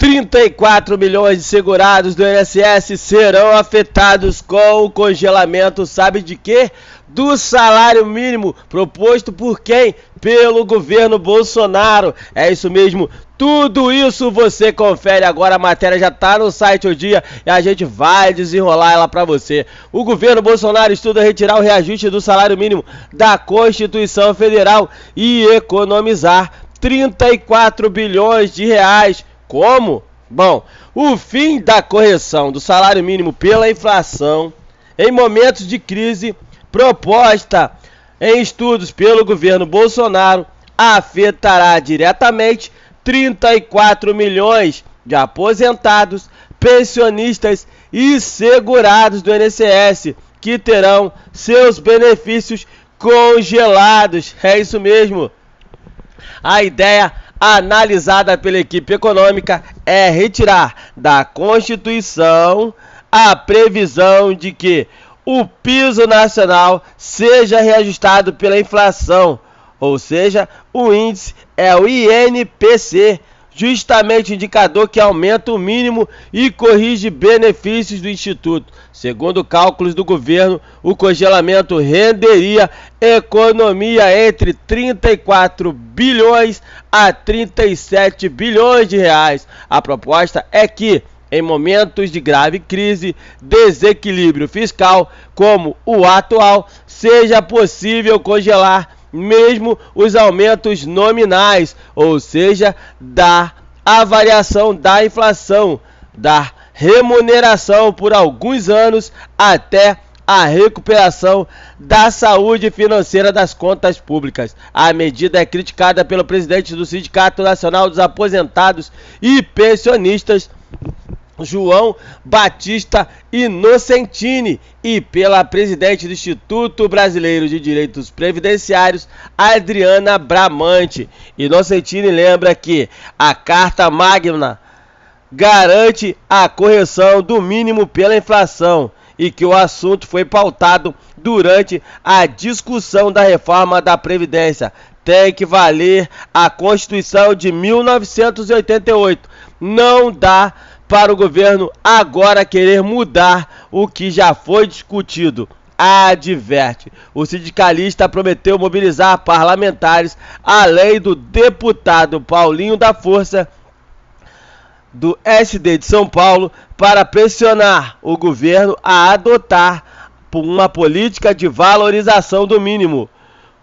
34 milhões de segurados do INSS serão afetados com o congelamento, sabe de quê? Do salário mínimo proposto por quem? Pelo governo Bolsonaro. É isso mesmo, tudo isso você confere agora, a matéria já está no site O Dia e a gente vai desenrolar ela para você. O governo Bolsonaro estuda retirar o reajuste do salário mínimo da Constituição Federal e economizar 34 bilhões de reais. Como? Bom, o fim da correção do salário mínimo pela inflação em momentos de crise, proposta em estudos pelo governo Bolsonaro, afetará diretamente 34 milhões de aposentados, pensionistas e segurados do INSS, que terão seus benefícios congelados. É isso mesmo. A ideia analisada pela equipe econômica é retirar da Constituição a previsão de que o piso nacional seja reajustado pela inflação, ou seja, o índice é o INPC, justamente o indicador que aumenta o mínimo e corrige benefícios do Instituto. Segundo cálculos do governo, o congelamento renderia economia entre 34 bilhões a 37 bilhões de reais. A proposta é que, em momentos de grave crise, desequilíbrio fiscal, como o atual, seja possível congelar mesmo os aumentos nominais, ou seja, da variação da inflação, da remuneração por alguns anos até a recuperação da saúde financeira das contas públicas. A medida é criticada pelo presidente do Sindicato Nacional dos Aposentados e Pensionistas, João Batista Inocentini, e pela presidente do Instituto Brasileiro de Direitos Previdenciários, Adriana Bramante. Inocentini lembra que a Carta Magna garante a correção do mínimo pela inflação e que o assunto foi pautado durante a discussão da reforma da Previdência. Tem que valer a Constituição de 1988. Não dá para o governo agora querer mudar o que já foi discutido, adverte. O sindicalista prometeu mobilizar parlamentares, além do deputado Paulinho da Força, do SD de São Paulo, para pressionar o governo a adotar uma política de valorização do mínimo,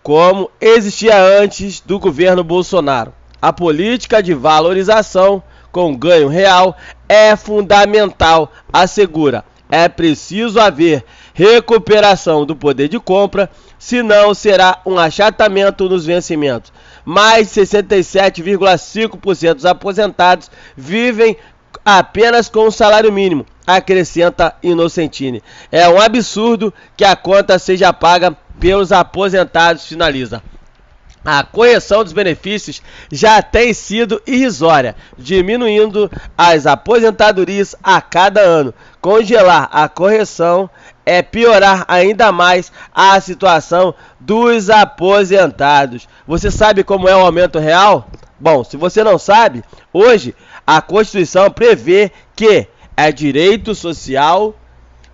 como existia antes do governo Bolsonaro. A política de valorização com ganho real é fundamental, assegura. É preciso haver recuperação do poder de compra, senão será um achatamento nos vencimentos. Mais 67,5% dos aposentados vivem apenas com o salário mínimo, acrescenta Inocentini. É um absurdo que a conta seja paga pelos aposentados, finaliza. A correção dos benefícios já tem sido irrisória, diminuindo as aposentadorias a cada ano. Congelar a correção é piorar ainda mais a situação dos aposentados. Você sabe como é o aumento real? Bom, se você não sabe, hoje a Constituição prevê que é direito social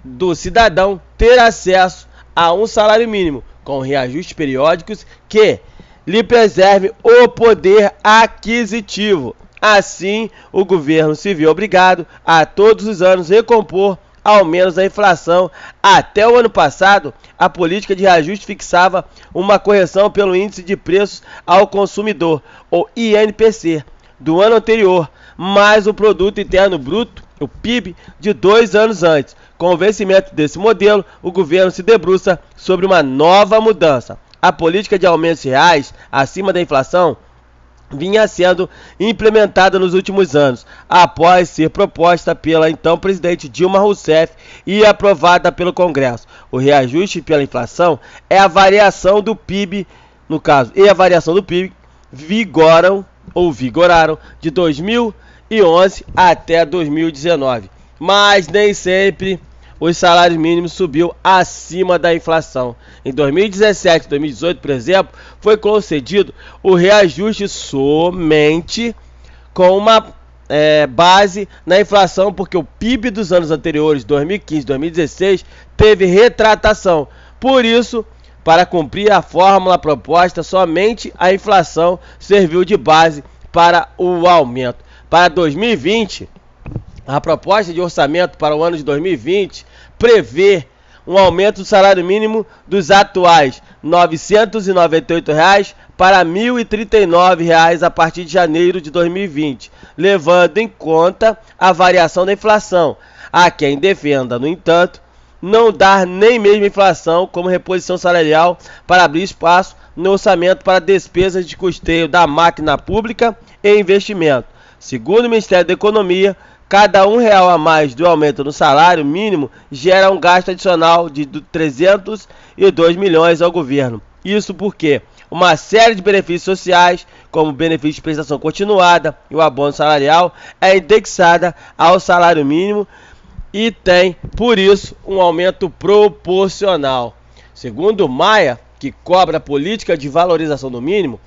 do cidadão ter acesso a um salário mínimo, com reajustes periódicos que lhe preserve o poder aquisitivo. Assim, o governo se viu obrigado a todos os anos recompor ao menos a inflação. Até o ano passado, a política de reajuste fixava uma correção pelo índice de preços ao consumidor, ou INPC, do ano anterior, mais o Produto Interno Bruto, o PIB, de 2 anos antes. Com o vencimento desse modelo, o governo se debruça sobre uma nova mudança. A política de aumentos reais acima da inflação vinha sendo implementada nos últimos anos, após ser proposta pela então presidente Dilma Rousseff e aprovada pelo Congresso. O reajuste pela inflação é a variação do PIB, no caso, e a variação do PIB vigoraram de 2011 até 2019, mas nem sempre os salários mínimos subiu acima da inflação. Em 2017 e 2018, por exemplo, foi concedido o reajuste somente com uma base na inflação, porque o PIB dos anos anteriores, 2015 e 2016, teve retratação. Por isso, para cumprir a fórmula proposta, somente a inflação serviu de base para o aumento. Para 2020, a proposta de orçamento para o ano de 2020 prevê um aumento do salário mínimo dos atuais R$ 998 para R$ 1.039 a partir de janeiro de 2020, levando em conta a variação da inflação. Há quem defenda, no entanto, não dar nem mesmo inflação como reposição salarial para abrir espaço no orçamento para despesas de custeio da máquina pública e investimento. Segundo o Ministério da Economia, cada R$1 a mais do aumento no salário mínimo gera um gasto adicional de 302 milhões ao governo. Isso porque uma série de benefícios sociais, como o benefício de prestação continuada e o abono salarial, é indexada ao salário mínimo e tem, por isso, um aumento proporcional. Segundo Maia, que cobra a política de valorização do mínimo,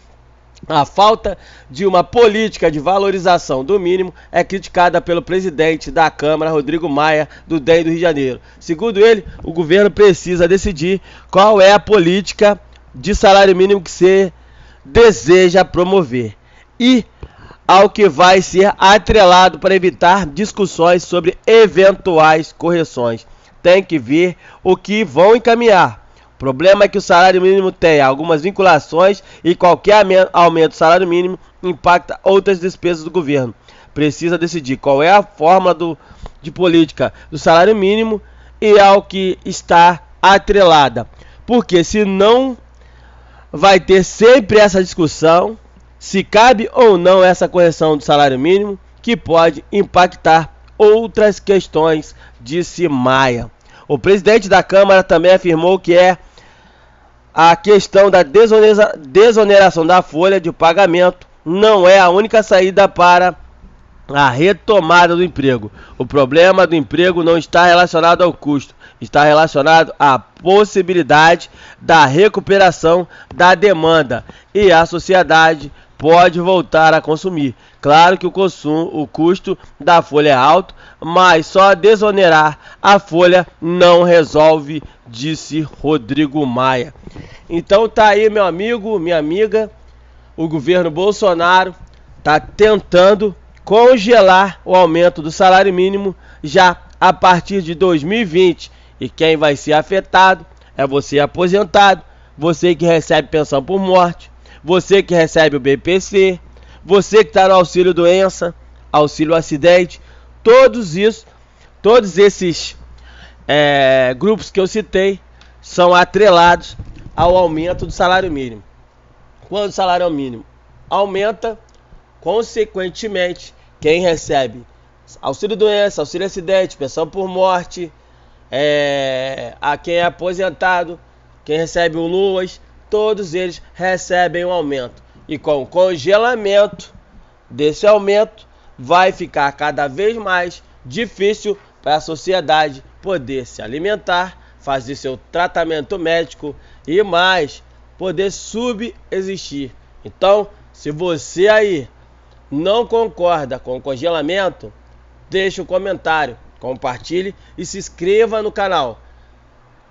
a falta de uma política de valorização do mínimo é criticada pelo presidente da Câmara, Rodrigo Maia, do DEM do Rio de Janeiro. Segundo ele, o governo precisa decidir qual é a política de salário mínimo que se deseja promover e ao que vai ser atrelado para evitar discussões sobre eventuais correções. Tem que ver o que vão encaminhar. O problema é que o salário mínimo tem algumas vinculações e qualquer aumento do salário mínimo impacta outras despesas do governo. Precisa decidir qual é a fórmula de política do salário mínimo e ao que está atrelada. Porque senão vai ter sempre essa discussão se cabe ou não essa correção do salário mínimo, que pode impactar outras questões, disse Maia. O presidente da Câmara também afirmou que a questão da desoneração da folha de pagamento não é a única saída para a retomada do emprego. O problema do emprego não está relacionado ao custo, está relacionado à possibilidade da recuperação da demanda e a sociedade pode voltar a consumir. Claro que o custo da folha é alto, mas só desonerar a folha não resolve, disse Rodrigo Maia. Então tá aí, meu amigo, minha amiga, o governo Bolsonaro está tentando congelar o aumento do salário mínimo já a partir de 2020. E quem vai ser afetado é você aposentado, você que recebe pensão por morte, você que recebe o BPC, você que está no auxílio doença, auxílio acidente, todos esses grupos que eu citei são atrelados ao aumento do salário mínimo. Quando o salário mínimo aumenta, consequentemente, quem recebe auxílio doença, auxílio acidente, pensão por morte, a quem é aposentado, quem recebe o LUAS, todos eles recebem um aumento. E com o congelamento desse aumento, vai ficar cada vez mais difícil para a sociedade poder se alimentar, fazer seu tratamento médico e mais, poder subsistir. Então, se você aí não concorda com o congelamento, deixe um comentário, compartilhe e se inscreva no canal.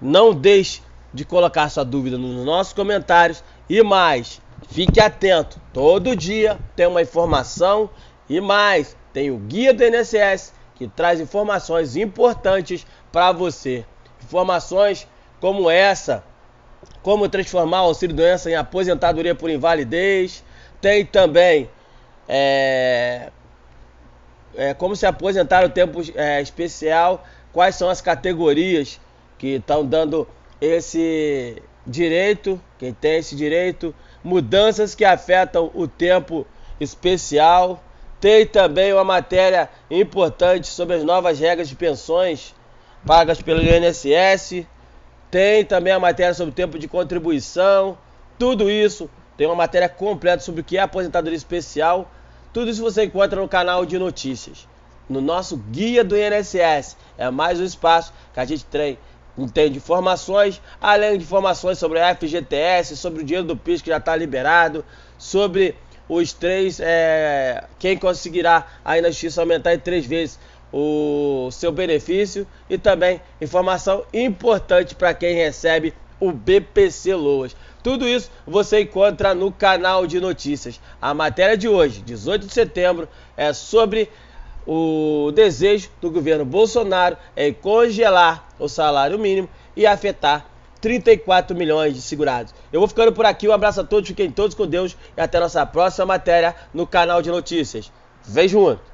Não deixe de colocar sua dúvida nos nossos comentários e mais, fique atento, todo dia tem uma informação e mais, tem o Guia do INSS que traz informações importantes para você. Informações como essa, como transformar o auxílio doença em aposentadoria por invalidez, tem também como se aposentar no tempo especial, quais são as categorias que estão dando esse direito, quem tem esse direito, mudanças que afetam o tempo especial. Tem também uma matéria importante sobre as novas regras de pensões pagas pelo INSS. Tem também a matéria sobre o tempo de contribuição. Tudo isso, tem uma matéria completa sobre o que é aposentadoria especial. Tudo isso você encontra no canal de notícias, no nosso Guia do INSS. É mais um espaço que a gente tem de informações, além de informações sobre a FGTS, sobre o dinheiro do PIS que já está liberado, sobre os três, quem conseguirá aí na justiça aumentar em 3 vezes o seu benefício, e também informação importante para quem recebe o BPC Loas. Tudo isso você encontra no canal de notícias. A matéria de hoje, 18 de setembro, é sobre o desejo do governo Bolsonaro em congelar o salário mínimo e afetar 34 milhões de segurados. Eu vou ficando por aqui, um abraço a todos, fiquem todos com Deus e até a nossa próxima matéria no canal de notícias. Vem junto!